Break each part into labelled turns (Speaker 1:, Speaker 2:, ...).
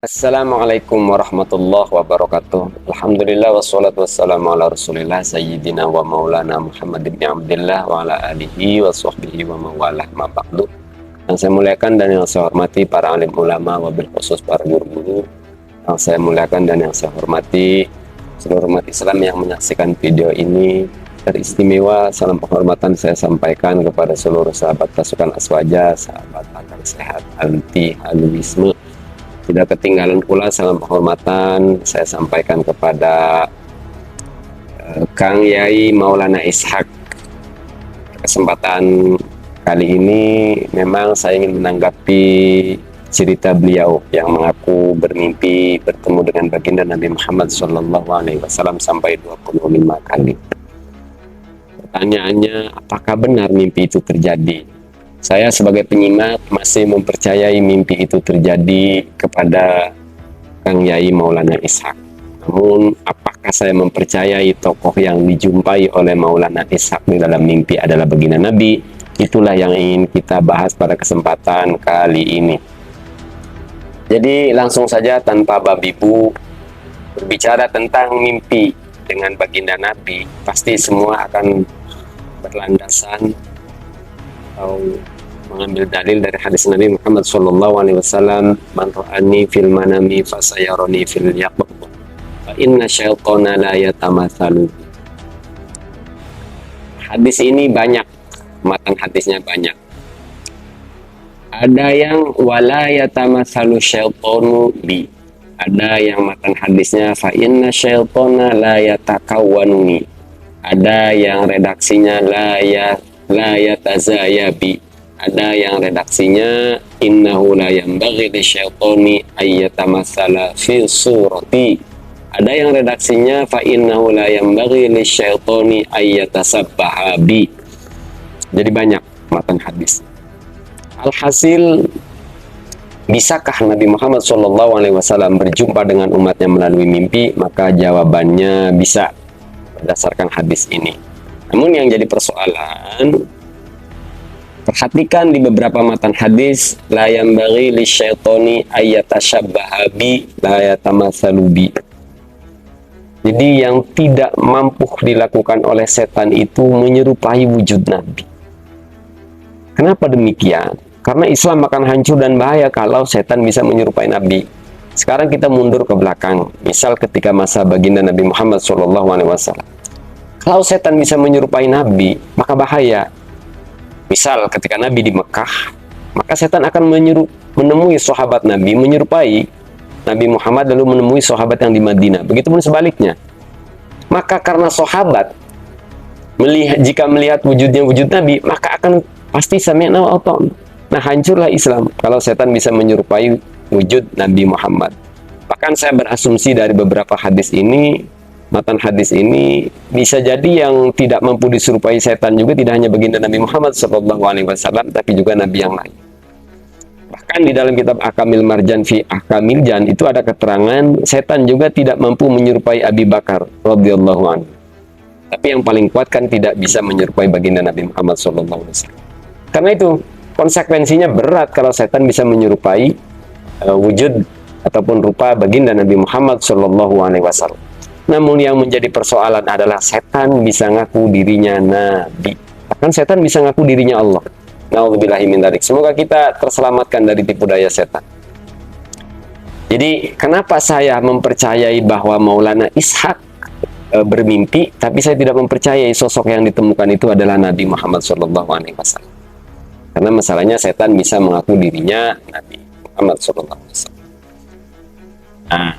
Speaker 1: Assalamualaikum warahmatullahi wabarakatuh. Alhamdulillah wassalatu wassalamu ala rasulillah sayyidina wa maulana Muhammad ibn Abdillah wa ala alihi wa sahbihi wa mawalah ma ba'du. Yang saya muliakan dan yang saya hormati para alim ulama, wabil khusus para guru-guru. Yang saya muliakan dan yang saya hormati seluruh umat Islam yang menyaksikan video ini. Teristimewa salam penghormatan saya sampaikan kepada seluruh sahabat pasukan Aswaja, sahabat akal sehat, anti haluisme. Tidak ketinggalan pula salam penghormatan saya sampaikan kepada Kang Yai Maulana Ishak. Kesempatan kali ini memang saya ingin menanggapi cerita beliau yang mengaku bermimpi bertemu dengan baginda Nabi Muhammad SAW sampai 25 kali. Pertanyaannya, apakah benar mimpi itu terjadi? Saya sebagai penyimak masih mempercayai mimpi itu terjadi kepada Kang Yai Maulana Ishak. Namun, apakah saya mempercayai tokoh yang dijumpai oleh Maulana Ishak di dalam mimpi adalah baginda Nabi? Itulah yang ingin kita bahas pada kesempatan kali ini. Jadi langsung saja tanpa babi bu, berbicara tentang mimpi dengan baginda Nabi, pasti semua akan berlandasan atau mengambil dalil dari hadis Nabi Muhammad SAW, man ra'ani fil manami fasayaroni fil yaqub fa inna syaitana la yatamatsalu. Hadis ini banyak, matan hadisnya banyak. Ada yang wala yatamatsalu syaitanu bi, ada yang matan hadisnya fa inna syaitana la yatakawwanuni, ada yang redaksinya la yatazayabi, ada yang redaksinya innahu la yanbaghi lisyaitani ayyatamatsala fi surati, ada yang redaksinya fa innahu la yanbaghi lisyaitani ayyatasabbaha bi. Jadi banyak matan hadis. Alhasil, bisakah Nabi Muhammad SAW berjumpa dengan umatnya melalui mimpi? Maka jawabannya bisa berdasarkan hadis ini. Namun yang jadi persoalan, perhatikan di beberapa matan hadis, la yanbaghi lisyaitani ayyatashabbaha bi la yatamatsalu bi. Jadi yang tidak mampu dilakukan oleh setan itu menyerupai wujud Nabi. Kenapa demikian? Karena Islam akan hancur dan bahaya kalau setan bisa menyerupai Nabi. Sekarang kita mundur ke belakang. Misal ketika masa baginda Nabi Muhammad SAW. Kalau setan bisa menyerupai Nabi, maka bahaya. Misal ketika Nabi di Mekah, maka setan akan menemui sahabat Nabi, menyerupai Nabi Muhammad, lalu menemui sahabat yang di Madinah. Begitupun sebaliknya. Maka karena sahabat, jika melihat wujudnya wujud Nabi, maka akan pasti sami'na wa ata'na. Nah, hancurlah Islam kalau setan bisa menyerupai wujud Nabi Muhammad. Bahkan saya berasumsi dari beberapa hadis ini, matan hadis ini, bisa jadi yang tidak mampu diserupai setan juga tidak hanya baginda Nabi Muhammad SAW, tapi juga Nabi yang lain. Bahkan di dalam kitab Ahkamil Marjan fi Ahkamil Jan itu ada keterangan setan juga tidak mampu menyerupai Abi Bakar radhiyallahu anhu. Tapi yang paling kuat kan tidak bisa menyerupai baginda Nabi Muhammad SAW. Karena itu konsekuensinya berat kalau setan bisa menyerupai wujud ataupun rupa baginda Nabi Muhammad SAW. Namun yang menjadi persoalan adalah setan bisa ngaku dirinya Nabi. Bahkan setan bisa ngaku dirinya Allah. Na'udzubillahi min dzalik. Semoga kita terselamatkan dari tipu daya setan. Jadi kenapa saya mempercayai bahwa Maulana Ishak bermimpi, tapi saya tidak mempercayai sosok yang ditemukan itu adalah Nabi Muhammad SAW. Karena masalahnya setan bisa mengaku dirinya Nabi Muhammad SAW. Nah,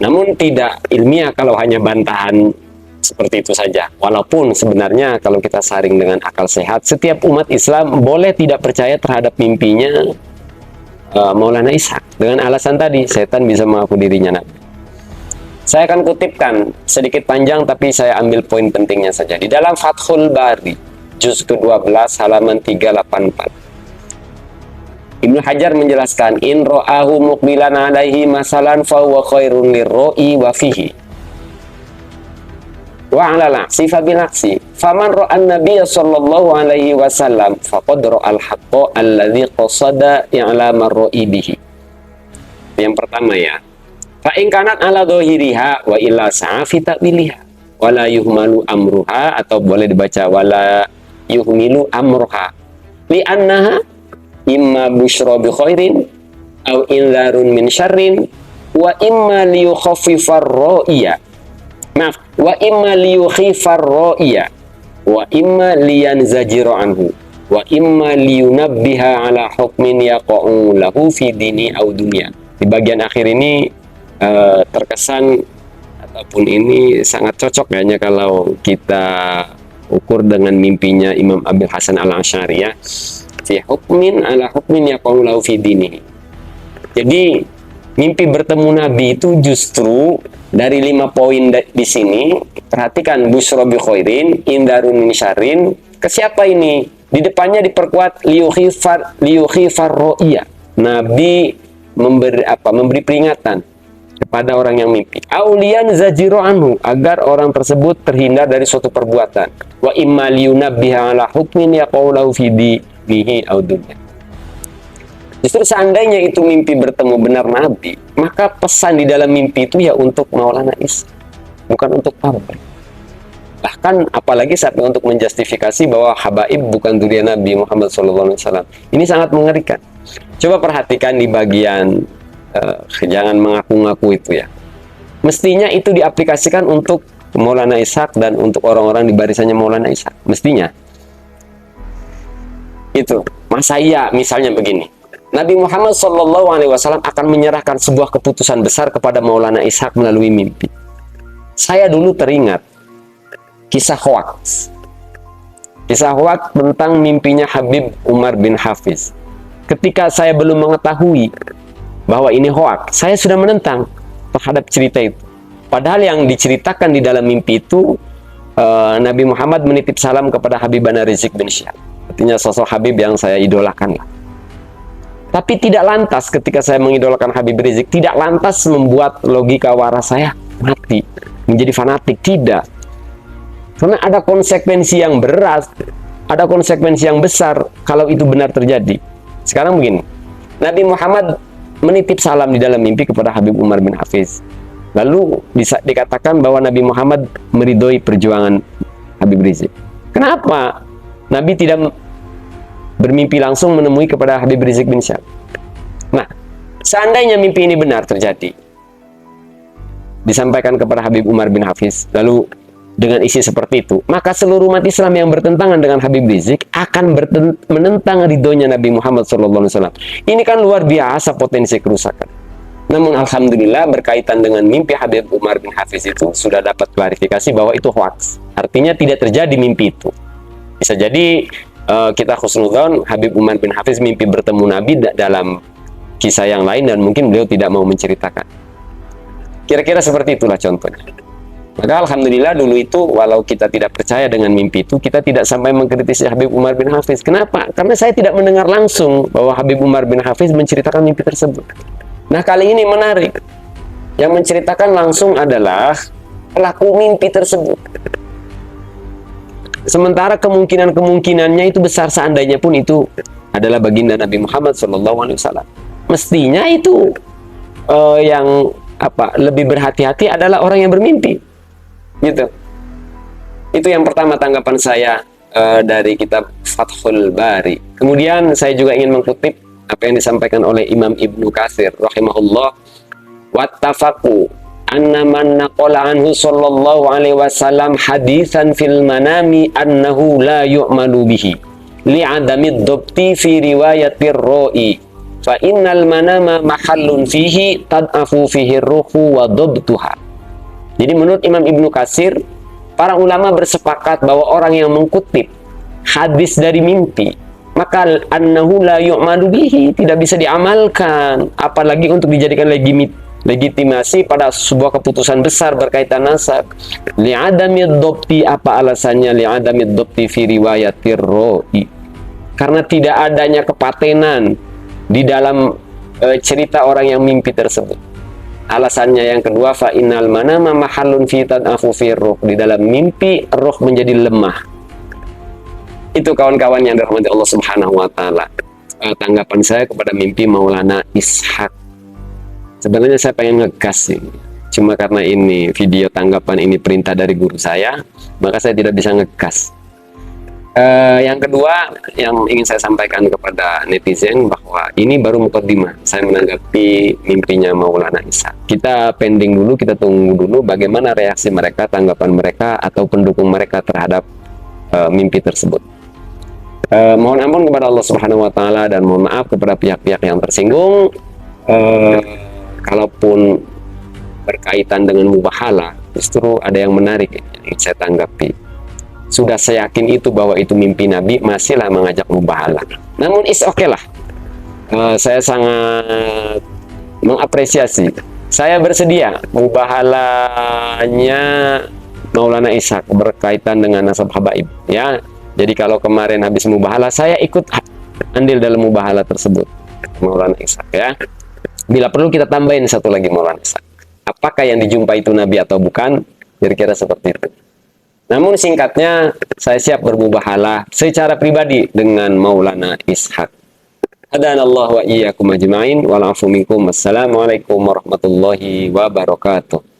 Speaker 1: namun tidak ilmiah kalau hanya bantahan seperti itu saja. Walaupun sebenarnya kalau kita saring dengan akal sehat, setiap umat Islam boleh tidak percaya terhadap mimpinya Maulana Ishak. Dengan alasan tadi, setan bisa mengaku dirinya Nabi. Saya akan kutipkan sedikit panjang, tapi saya ambil poin pentingnya saja. Di dalam Fathul Bari, juz ke-12, halaman 384. Ibnu Hajar menjelaskan, in ro'ahu muqbilan alaihi masalan fa huwa khairun lirro'i wa fihi wa ala la'ksi fa bil'aksi faman ra'an nabiyya sallallahu alaihi wasallam faqad ra'al haqqa alladhi qasada i'lamar ro'i bihi. Yang pertama ya. Fa in kanat ala dhahiriha wa illa sa'a fi ta'wiliha. Wala yuhmalu amruha, atau boleh dibaca wala yuhmilu amruha. Li annaha imma busyra bi khairin au inzarun min syarrin wa imma liyukhaffifar ra'iya. Maaf, wa imma liyukhifar ra'iya wa imma liyanzajira anhu wa imma liyunabbiha ala hukmin yaqa'u lahu fi dini au dunya. Di bagian akhir ini terkesan ataupun ini sangat cocok kayaknya kalau kita ukur dengan mimpinya Imam Abil Hasan Al-Asy'ari ya. Fi hukmin ala hukmin yaqa'u lahu fi dini. Jadi mimpi bertemu Nabi itu justru dari 5 poin di sini. Perhatikan, busyra bi khairin, indarun min syarrin. Ke siapa ini? Di depannya diperkuat liyukhifar ro'iyah. Nabi memberi peringatan kepada orang yang mimpi. Aulian zajiro anhu, agar orang tersebut terhindar dari suatu perbuatan. Wa imma liyunabbiha ala hukmin yaqaulahu fi dinihi aw dunya. Justru seandainya itu mimpi bertemu benar Nabi, maka pesan di dalam mimpi itu ya untuk Maulana Isa, bukan untuk pabrik. Bahkan apalagi sampai untuk menjustifikasi bahwa habaib bukan dzurriyyah Nabi Muhammad SAW. Ini sangat mengerikan. Coba perhatikan di bagian jangan mengaku-ngaku itu ya. Mestinya itu diaplikasikan untuk Maulana Ishaq dan untuk orang-orang di barisannya Maulana Ishaq. Mestinya. Itu. Masa iya misalnya begini. Nabi Muhammad SAW akan menyerahkan sebuah keputusan besar kepada Maulana Ishaq melalui mimpi. Saya dulu teringat kisah hoaks. Kisah hoaks tentang mimpinya Habib Umar bin Hafiz. Ketika saya belum mengetahui bahwa ini hoaks, saya sudah menentang terhadap cerita itu. Padahal yang diceritakan di dalam mimpi itu, Nabi Muhammad menitip salam kepada Habibana Rizik bin Syihab. Artinya sosok Habib yang saya idolakan lah. Tapi tidak lantas ketika saya mengidolakan Habib Rizik, tidak lantas membuat logika waras saya mati, menjadi fanatik. Tidak. Karena ada konsekuensi yang berat, ada konsekuensi yang besar kalau itu benar terjadi. Sekarang begini, Nabi Muhammad menitip salam di dalam mimpi kepada Habib Umar bin Hafiz. Lalu bisa dikatakan bahwa Nabi Muhammad meridhoi perjuangan Habib Rizik. Kenapa Nabi tidak bermimpi langsung menemui kepada Habib Rizik bin Syihab? Nah, seandainya mimpi ini benar terjadi, disampaikan kepada Habib Umar bin Hafiz, lalu dengan isi seperti itu, maka seluruh umat Islam yang bertentangan dengan Habib Rizik akan menentang ridhonya Nabi Muhammad SAW. Ini kan luar biasa potensi kerusakan. Namun alhamdulillah berkaitan dengan mimpi Habib Umar bin Hafiz itu sudah dapat klarifikasi bahwa itu hoax. Artinya tidak terjadi mimpi itu. Bisa jadi kita husnudzon Habib Umar bin Hafiz mimpi bertemu Nabi dalam kisah yang lain dan mungkin beliau tidak mau menceritakan. Kira-kira seperti itulah contohnya. Maka alhamdulillah dulu itu walau kita tidak percaya dengan mimpi itu, kita tidak sampai mengkritisi Habib Umar bin Hafiz. Kenapa? Karena saya tidak mendengar langsung bahwa Habib Umar bin Hafiz menceritakan mimpi tersebut. Nah, kali ini menarik. Yang menceritakan langsung adalah pelaku mimpi tersebut. Sementara kemungkinannya itu besar seandainya pun itu adalah baginda Nabi Muhammad SAW. Mestinya itu yang lebih berhati-hati adalah orang yang bermimpi, gitu. Itu yang pertama tanggapan saya dari kitab Fathul Bari. Kemudian saya juga ingin mengutip apa yang disampaikan oleh Imam Ibnu Katsir rahimahullah. Wattafaqu anna man naqala anhu sallallahu alaihi wasallam haditsan fil manami annahu la yu'malu bihi li'adami ad-dabti fi riwayatir ra'i fa innal manama mahallun fihi tad'afu fihi ruhu wa dabtuha. Jadi menurut Imam Ibnu Katsir, para ulama bersepakat bahwa orang yang mengutip hadis dari mimpi, maka annahu la yu'malu bihi, tidak bisa diamalkan, apalagi untuk dijadikan legitimasi pada sebuah keputusan besar berkaitan nasab. Li'adami ad-dabti, apa alasannya? Li'adami ad-dabti fi riwayatir ra'i, karena tidak adanya kepatenan di dalam cerita orang yang mimpi tersebut. Alasannya yang kedua, fa innal manama mahallun fi tad'afu fi ruh, di dalam mimpi roh menjadi lemah. Itu kawan-kawan yang dirahmati Allah Subhanahu wa taala, tanggapan saya kepada mimpi Maulana Ishaq. Sebenarnya saya pengen ngegas sih. Cuma karena ini video tanggapan ini perintah dari guru saya, maka saya tidak bisa ngegas. Yang kedua yang ingin saya sampaikan kepada netizen bahwa ini baru mukaddimah saya menanggapi mimpinya Maulana Ishaq. Kita pending dulu, kita tunggu dulu bagaimana reaksi mereka, tanggapan mereka atau pendukung mereka terhadap mimpi tersebut. Mohon ampun kepada Allah Subhanahu wa taala dan mohon maaf kepada pihak-pihak yang tersinggung. Kalaupun berkaitan dengan mubahala, justru ada yang menarik yang ingin saya tanggapi. Sudah saya yakin itu bahwa itu mimpi Nabi, masihlah mengajak mubahala. Namun is okay lah. Saya sangat mengapresiasi. Saya bersedia mubahalanya Maulana Ishaq berkaitan dengan nasab habaib. Ya, jadi kalau kemarin habis mubahala, saya ikut andil dalam mubahala tersebut. Maulana Ishaq ya. Bila perlu kita tambahin satu lagi Maulana Ishaq. Apakah yang dijumpai itu Nabi atau bukan? Kira-kira seperti itu. Namun singkatnya, saya siap bermubahalah secara pribadi dengan Maulana Ishaq. Hadanallahu wa iyyakum ajma'in wal afu minkum. Wassalamualaikum warahmatullahi wabarakatuh.